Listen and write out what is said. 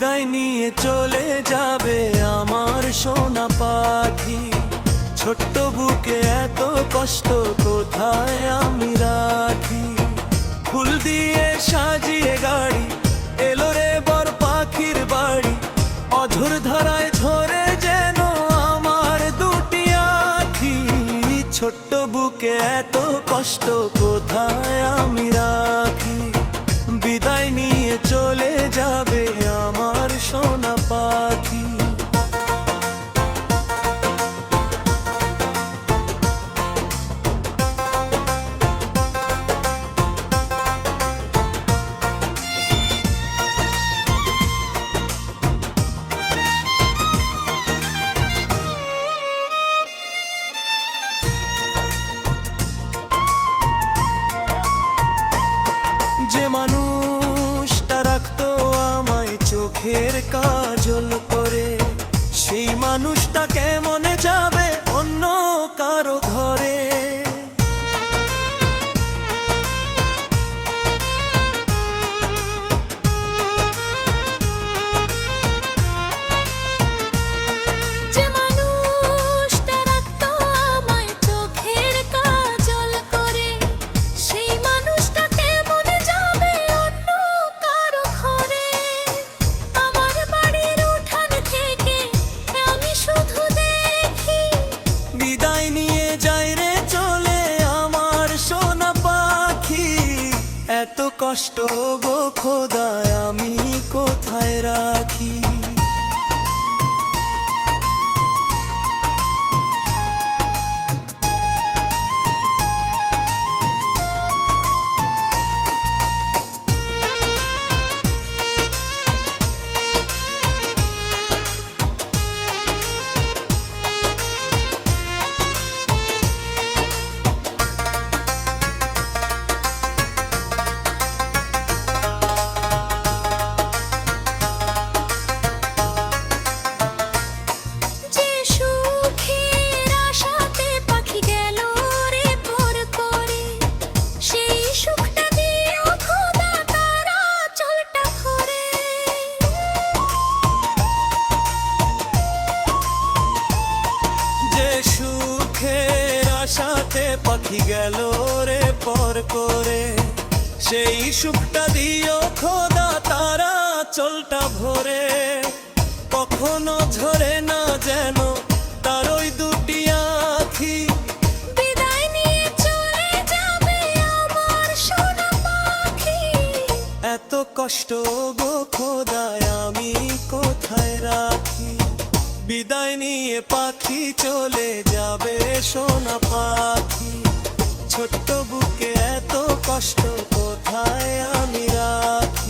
বিদায় নিয়ে চলে যাবে আমার সোনা পাখি। ছোট্ট বুকে এত কষ্ট কোথায় আমি রাখি। ফুল দিয়ে সাজিয়ে গাড়ি এলো রে বর পাখির বাড়ি। অঝোর ধারায় ঝরে যেন আমার দুটি আখি। ছোট্ট বুকে এত কষ্ট কোথায় আমি রাখি। বিদায় নিয়ে চলে যাবে আমার সোনা পাখি। যে মানুষটা রাখতো আমায় চোখের কাজল করে, সেই মানুষটা কেমনে যাবে অন্য কারো ঘরে। এত কষ্ট গো খোদা আমি কোথায় রাখি। সাথে পাখি গেল রে পর করে, সেই সুখটা দিও খোদা তারা চলটা ভরে। কখনো ঝরে না যেন তার ওই দুটি আখি। বিদায় নিয়ে চলে যাবে আমার সোনা পাখি। এত কষ্ট গো খোদা আমি কোথায় রাখি। বিদায় নিয়ে পাখি চলে যাবে সোনা পাখি। ছোট্ট বুকে এত কষ্ট কোথায় আমি রাখি।